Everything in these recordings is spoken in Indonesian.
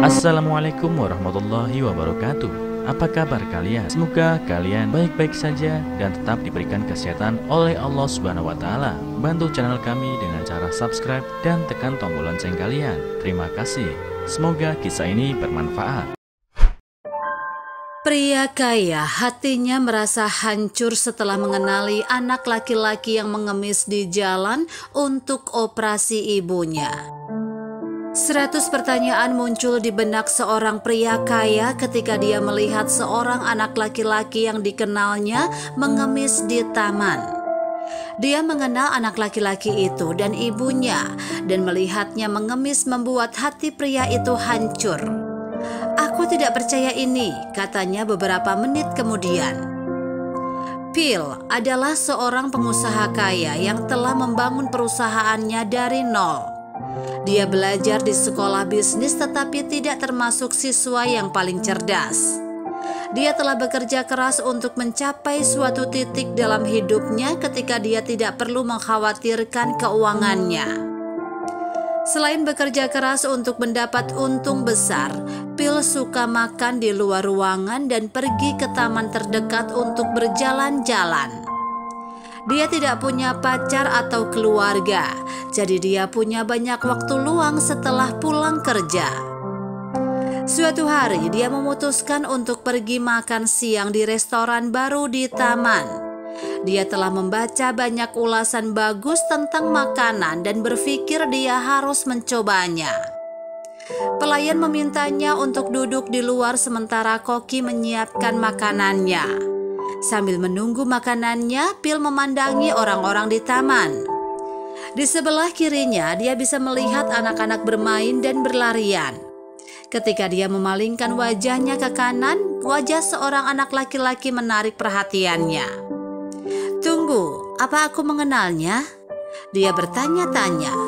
Assalamualaikum warahmatullahi wabarakatuh. Apa kabar kalian? Semoga kalian baik-baik saja dan tetap diberikan kesehatan oleh Allah Subhanahu wa Ta'ala. Bantu channel kami dengan cara subscribe dan tekan tombol lonceng kalian. Terima kasih. Semoga kisah ini bermanfaat. Pria kaya hatinya merasa hancur setelah mengenali anak laki-laki yang mengemis di jalan untuk operasi ibunya. 100 pertanyaan muncul di benak seorang pria kaya ketika dia melihat seorang anak laki-laki yang dikenalnya mengemis di taman. Dia mengenal anak laki-laki itu dan ibunya, dan melihatnya mengemis membuat hati pria itu hancur. "Aku tidak percaya ini," katanya beberapa menit kemudian. Phil adalah seorang pengusaha kaya yang telah membangun perusahaannya dari nol. Dia belajar di sekolah bisnis tetapi tidak termasuk siswa yang paling cerdas. Dia telah bekerja keras untuk mencapai suatu titik dalam hidupnya ketika dia tidak perlu mengkhawatirkan keuangannya. Selain bekerja keras untuk mendapat untung besar, Phil suka makan di luar ruangan dan pergi ke taman terdekat untuk berjalan-jalan. Dia tidak punya pacar atau keluarga, jadi dia punya banyak waktu luang setelah pulang kerja. Suatu hari dia memutuskan untuk pergi makan siang di restoran baru di taman. Dia telah membaca banyak ulasan bagus tentang makanan dan berpikir dia harus mencobanya. Pelayan memintanya untuk duduk di luar sementara koki menyiapkan makanannya. Sambil menunggu makanannya, Phil memandangi orang-orang di taman. Di sebelah kirinya, dia bisa melihat anak-anak bermain dan berlarian. Ketika dia memalingkan wajahnya ke kanan, wajah seorang anak laki-laki menarik perhatiannya. "Tunggu, apa aku mengenalnya?" Dia bertanya-tanya.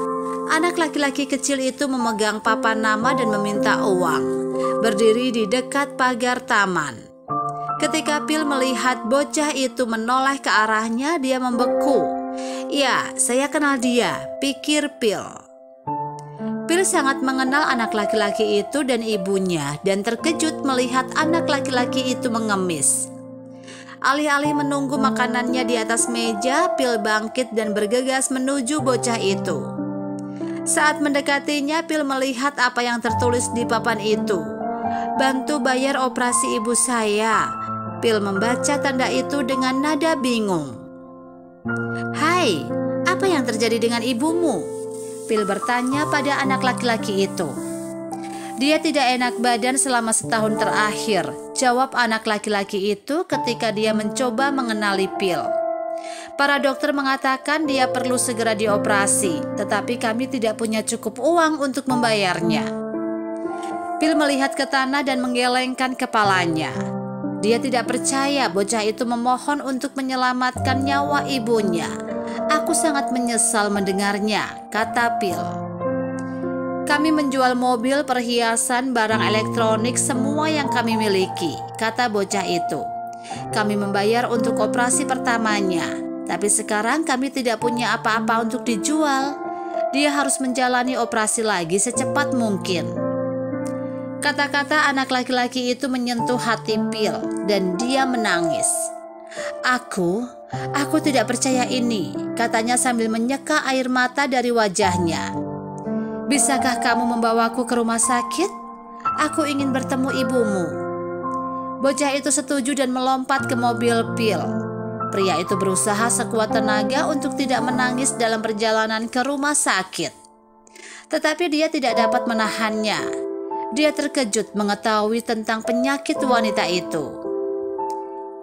Anak laki-laki kecil itu memegang papan nama dan meminta uang, berdiri di dekat pagar taman. Ketika Phil melihat bocah itu menoleh ke arahnya, dia membeku. "Ya, saya kenal dia," pikir Phil. Phil sangat mengenal anak laki-laki itu dan ibunya, dan terkejut melihat anak laki-laki itu mengemis. Alih-alih menunggu makanannya di atas meja, Phil bangkit dan bergegas menuju bocah itu. Saat mendekatinya, Phil melihat apa yang tertulis di papan itu. "Bantu bayar operasi ibu saya." Phil membaca tanda itu dengan nada bingung. "Hai, apa yang terjadi dengan ibumu?" Phil bertanya pada anak laki-laki itu. "Dia tidak enak badan selama setahun terakhir," jawab anak laki-laki itu ketika dia mencoba mengenali Phil. "Para dokter mengatakan dia perlu segera dioperasi, tetapi kami tidak punya cukup uang untuk membayarnya." Phil melihat ke tanah dan menggelengkan kepalanya. Dia tidak percaya bocah itu memohon untuk menyelamatkan nyawa ibunya. "Aku sangat menyesal mendengarnya," kata Phil. "Kami menjual mobil, perhiasan, barang elektronik, semua yang kami miliki," kata bocah itu. "Kami membayar untuk operasi pertamanya, tapi sekarang kami tidak punya apa-apa untuk dijual. Dia harus menjalani operasi lagi secepat mungkin." Kata-kata anak laki-laki itu menyentuh hati Phil dan dia menangis. Aku tidak percaya ini," katanya sambil menyeka air mata dari wajahnya. "Bisakah kamu membawaku ke rumah sakit? Aku ingin bertemu ibumu." Bocah itu setuju dan melompat ke mobil Phil. Pria itu berusaha sekuat tenaga untuk tidak menangis dalam perjalanan ke rumah sakit. Tetapi dia tidak dapat menahannya. Dia terkejut mengetahui tentang penyakit wanita itu.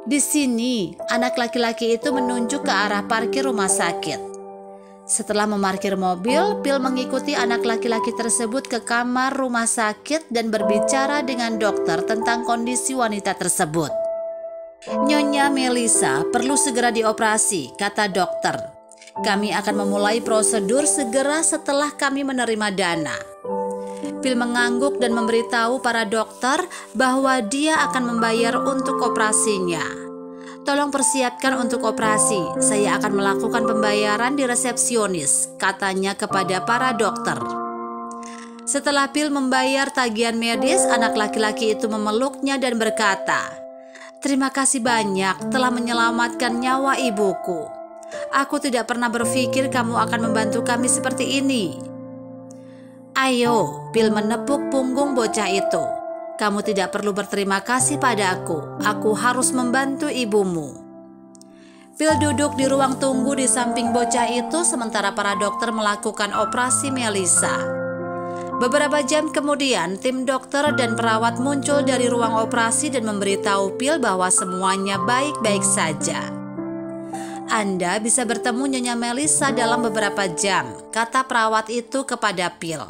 Di sini, anak laki-laki itu menunjuk ke arah parkir rumah sakit. Setelah memarkir mobil, Phil mengikuti anak laki-laki tersebut ke kamar rumah sakit dan berbicara dengan dokter tentang kondisi wanita tersebut. "Nyonya Melissa perlu segera dioperasi," kata dokter. "Kami akan memulai prosedur segera setelah kami menerima dana." Phil mengangguk dan memberitahu para dokter bahwa dia akan membayar untuk operasinya. "Tolong persiapkan untuk operasi, saya akan melakukan pembayaran di resepsionis," katanya kepada para dokter. Setelah Phil membayar tagihan medis, anak laki-laki itu memeluknya dan berkata, "Terima kasih banyak telah menyelamatkan nyawa ibuku. Aku tidak pernah berpikir kamu akan membantu kami seperti ini." "Ayo," Phil menepuk punggung bocah itu. "Kamu tidak perlu berterima kasih padaku. Aku harus membantu ibumu." Phil duduk di ruang tunggu di samping bocah itu sementara para dokter melakukan operasi Melissa. Beberapa jam kemudian, tim dokter dan perawat muncul dari ruang operasi dan memberitahu Phil bahwa semuanya baik-baik saja. "Anda bisa bertemu Nyonya Melissa dalam beberapa jam," kata perawat itu kepada Phil.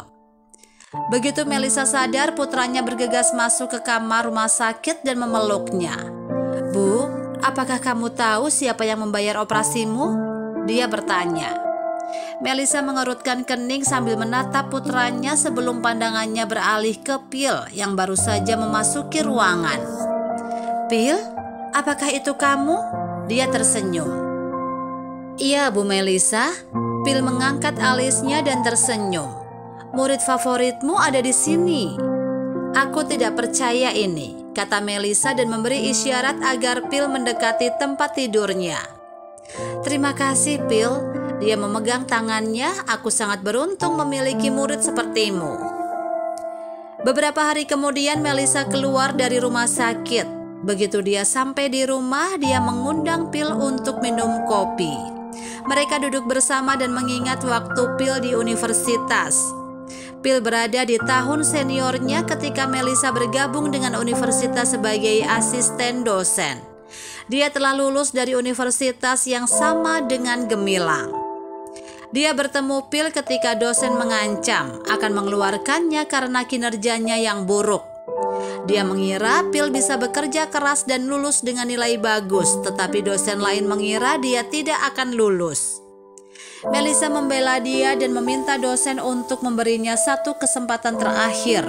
Begitu Melissa sadar, putranya bergegas masuk ke kamar rumah sakit dan memeluknya. "Bu, apakah kamu tahu siapa yang membayar operasimu?" dia bertanya. Melissa mengerutkan kening sambil menatap putranya sebelum pandangannya beralih ke Phil yang baru saja memasuki ruangan. "Phil, apakah itu kamu?" dia tersenyum. "Iya, Bu Melissa." Phil mengangkat alisnya dan tersenyum. "Murid favoritmu ada di sini." "Aku tidak percaya ini," kata Melissa dan memberi isyarat agar Phil mendekati tempat tidurnya. "Terima kasih, Phil." Dia memegang tangannya. "Aku sangat beruntung memiliki murid sepertimu." Beberapa hari kemudian Melissa keluar dari rumah sakit. Begitu dia sampai di rumah, dia mengundang Phil untuk minum kopi. Mereka duduk bersama dan mengingat waktu Phil di universitas. Phil berada di tahun seniornya ketika Melissa bergabung dengan universitas sebagai asisten dosen. Dia telah lulus dari universitas yang sama dengan gemilang. Dia bertemu Phil ketika dosen mengancam akan mengeluarkannya karena kinerjanya yang buruk. Dia mengira Phil bisa bekerja keras dan lulus dengan nilai bagus, tetapi dosen lain mengira dia tidak akan lulus. Melissa membela dia dan meminta dosen untuk memberinya satu kesempatan terakhir.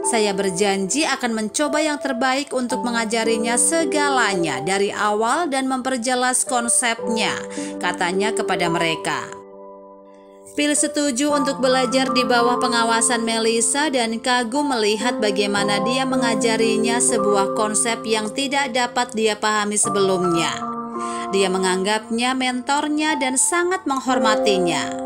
"Saya berjanji akan mencoba yang terbaik untuk mengajarinya segalanya dari awal dan memperjelas konsepnya," katanya kepada mereka. Phil setuju untuk belajar di bawah pengawasan Melissa dan kagum melihat bagaimana dia mengajarinya sebuah konsep yang tidak dapat dia pahami sebelumnya. Dia menganggapnya mentornya dan sangat menghormatinya.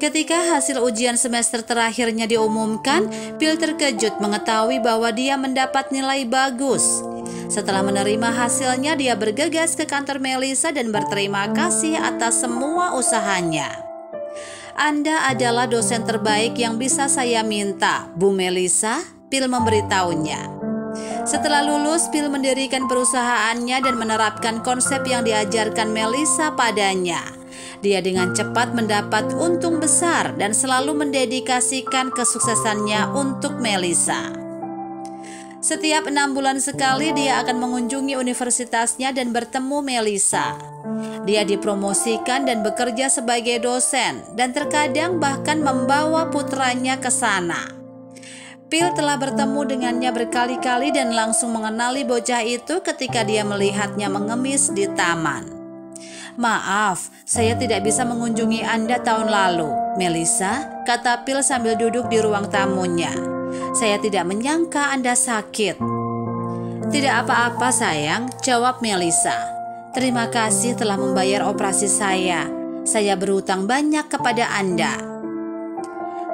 Ketika hasil ujian semester terakhirnya diumumkan, Phil terkejut mengetahui bahwa dia mendapat nilai bagus. Setelah menerima hasilnya, dia bergegas ke kantor Melissa dan berterima kasih atas semua usahanya. "Anda adalah dosen terbaik yang bisa saya minta, Bu Melissa," Phil memberitahunya. Setelah lulus, Phil mendirikan perusahaannya dan menerapkan konsep yang diajarkan Melissa padanya. Dia dengan cepat mendapat untung besar dan selalu mendedikasikan kesuksesannya untuk Melissa. Setiap 6 bulan sekali dia akan mengunjungi universitasnya dan bertemu Melissa. Dia dipromosikan dan bekerja sebagai dosen dan terkadang bahkan membawa putranya ke sana. Phil telah bertemu dengannya berkali-kali dan langsung mengenali bocah itu ketika dia melihatnya mengemis di taman. "Maaf, saya tidak bisa mengunjungi Anda tahun lalu, Melissa," kata Phil sambil duduk di ruang tamunya. "Saya tidak menyangka Anda sakit." "Tidak apa-apa sayang," jawab Melissa. "Terima kasih telah membayar operasi saya. Saya berutang banyak kepada Anda."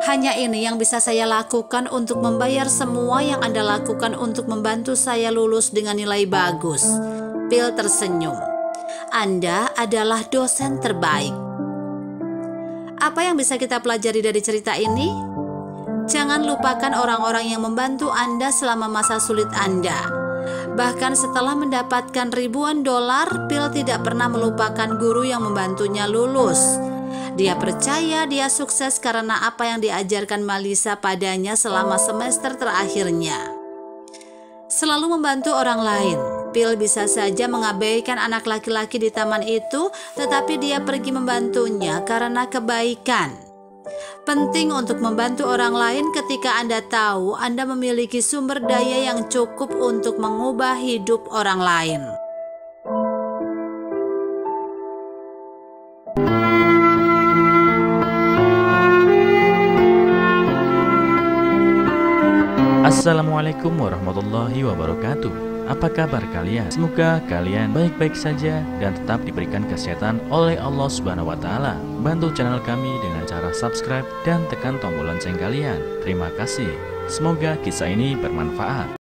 "Hanya ini yang bisa saya lakukan untuk membayar semua yang Anda lakukan untuk membantu saya lulus dengan nilai bagus." Phil tersenyum. "Anda adalah dosen terbaik." Apa yang bisa kita pelajari dari cerita ini? Jangan lupakan orang-orang yang membantu Anda selama masa sulit Anda. Bahkan setelah mendapatkan ribuan dolar, Phil tidak pernah melupakan guru yang membantunya lulus. Dia percaya dia sukses karena apa yang diajarkan Melissa padanya selama semester terakhirnya. Selalu membantu orang lain. Phil bisa saja mengabaikan anak laki-laki di taman itu, tetapi dia pergi membantunya karena kebaikan. Penting untuk membantu orang lain ketika Anda tahu Anda memiliki sumber daya yang cukup untuk mengubah hidup orang lain. Assalamualaikum warahmatullahi wabarakatuh. Apa kabar kalian? Semoga kalian baik-baik saja dan tetap diberikan kesehatan oleh Allah Subhanahu wa taala. Bantu channel kami dengan cara subscribe dan tekan tombol lonceng kalian. Terima kasih. Semoga kisah ini bermanfaat.